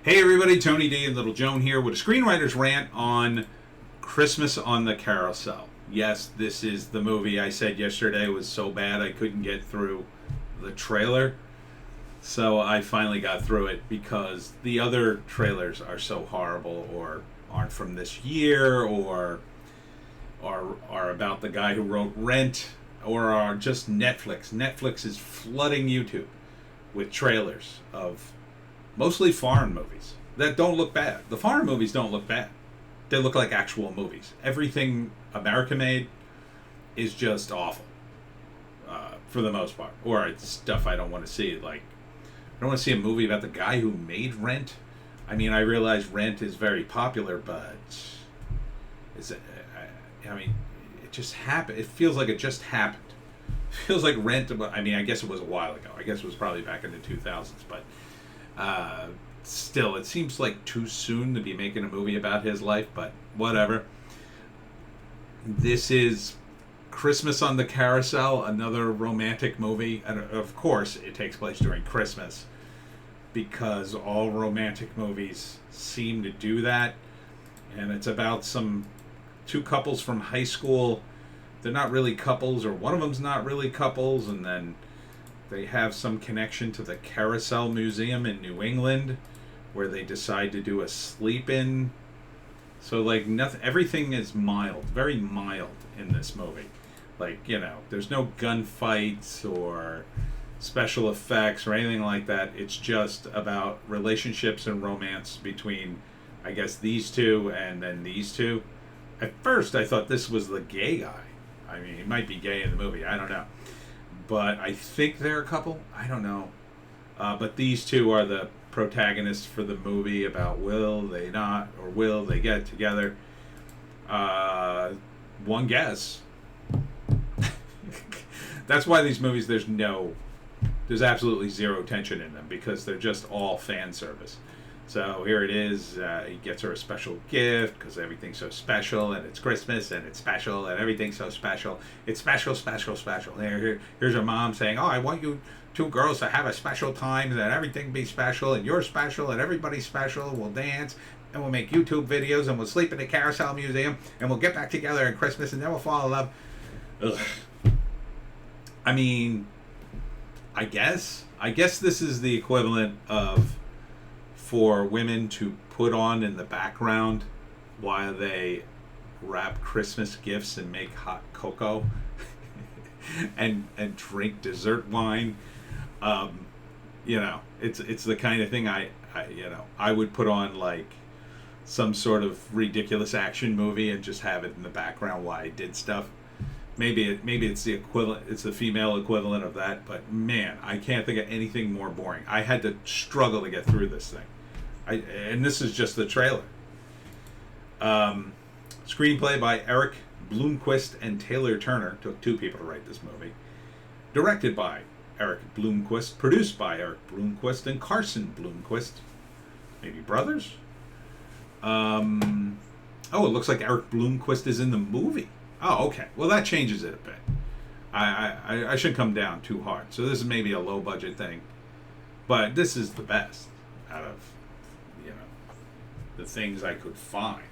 Hey everybody, Tony D and Little Joan here with a Screenwriter's Rant on Christmas on the Carousel. Yes, this is the movie I said yesterday was so bad I couldn't get through the trailer. So I finally got through it because the other trailers are so horrible or aren't from this year or are about the guy who wrote Rant or are just Netflix. Netflix is flooding YouTube with trailers of mostly foreign movies that don't look bad. The foreign movies don't look bad. They look like actual movies. Everything America made is just awful, for the most part. Or it's stuff I don't want to see. Like, I don't want to see a movie about the guy who made Rent. I mean, I realize Rent is very popular, but I mean, it just happened. It feels like it just happened. It feels like Rent. I mean, I guess it was a while ago. I guess it was probably back in the 2000s, but still, it seems like too soon to be making a movie about his life, but whatever. This is Christmas on the Carousel, another romantic movie, and of course it takes place during Christmas because all romantic movies seem to do that. And it's about two couples from high school. They're not really couples, or one of them's not really couples, and then they have some connection to the Carousel Museum in New England where they decide to do a sleep-in. So, like, nothing, everything is mild, very mild in this movie. Like, you know, there's no gunfights or special effects or anything like that. It's just about relationships and romance between, I guess, these two and then these two. At first, I thought this was the gay guy. I mean, he might be gay in the movie. I don't know. But I think they're a couple. I don't know. But these two are the protagonists for the movie about will they not, or will they get together. One guess. That's why these movies, there's absolutely zero tension in them, because they're just all fan service. So here it is. He gets her a special gift because everything's so special, and it's Christmas, and it's special, and everything's so special. It's special, special, special. Here's her mom saying, "Oh, I want you two girls to have a special time, and that everything be special, and you're special, and everybody's special. We'll dance, and we'll make YouTube videos, and we'll sleep in the Carousel Museum, and we'll get back together at Christmas, and then we'll fall in love." Ugh. I mean, I guess this is the equivalent of for women to put on in the background while they wrap Christmas gifts and make hot cocoa and drink dessert wine. You know, it's the kind of thing I would put on, like some sort of ridiculous action movie and just have it in the background while I did stuff. Maybe it's the equivalent. It's the female equivalent of that. But man, I can't think of anything more boring. I had to struggle to get through this thing. And this is just the trailer. Screenplay by Eric Bloomquist and Taylor Turner. Took two people to write this movie. Directed by Eric Bloomquist. Produced by Eric Bloomquist and Carson Bloomquist. Maybe brothers? Oh, it looks like Eric Bloomquist is in the movie. Oh, okay. Well, that changes it a bit. I shouldn't come down too hard. So this is maybe a low budget thing. But this is the best out of the things I could find.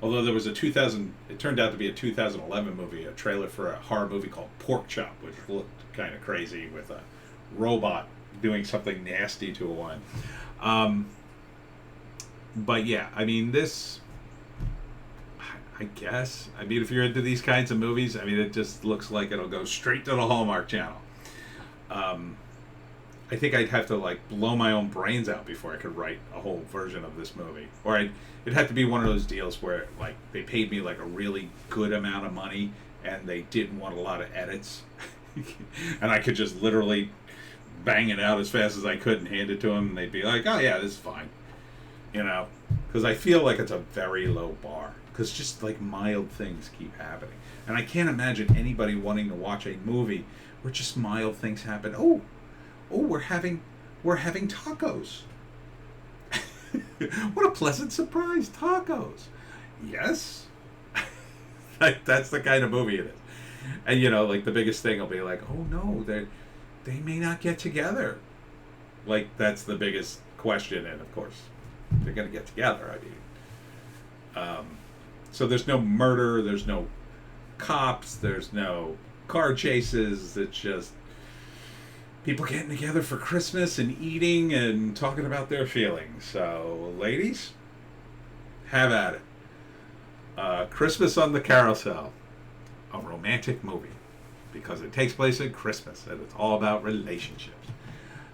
Although there was it turned out to be a 2011 movie, a trailer for a horror movie called Pork Chop, which looked kind of crazy with a robot doing something nasty to a woman. But yeah, I mean, this, I guess, if you're into these kinds of movies, I mean, it just looks like it'll go straight to the Hallmark Channel. I think I'd have to like blow my own brains out before I could write a whole version of this movie. Or it'd have to be one of those deals where like they paid me like a really good amount of money and they didn't want a lot of edits. And I could just literally bang it out as fast as I could and hand it to them, and they'd be like, "Oh yeah, this is fine." You know, because I feel like it's a very low bar. Because just like mild things keep happening. And I can't imagine anybody wanting to watch a movie where just mild things happen. Oh, we're having tacos. What a pleasant surprise, tacos. Yes. That's the kind of movie it is. And you know, like the biggest thing will be like, "Oh no, they may not get together." Like that's the biggest question, and of course, they're going to get together. I mean, so there's no murder, there's no cops, there's no car chases. It's just people getting together for Christmas and eating and talking about their feelings. So, ladies, have at it. Christmas on the Carousel, a romantic movie, because it takes place at Christmas and it's all about relationships.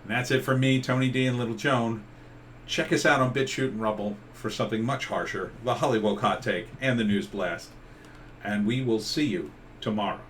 And that's it for me, Tony D and Little Joan. Check us out on Bitchute and Rubble for something much harsher, the Hollywoke Hot Take and the News Blast. And we will see you tomorrow.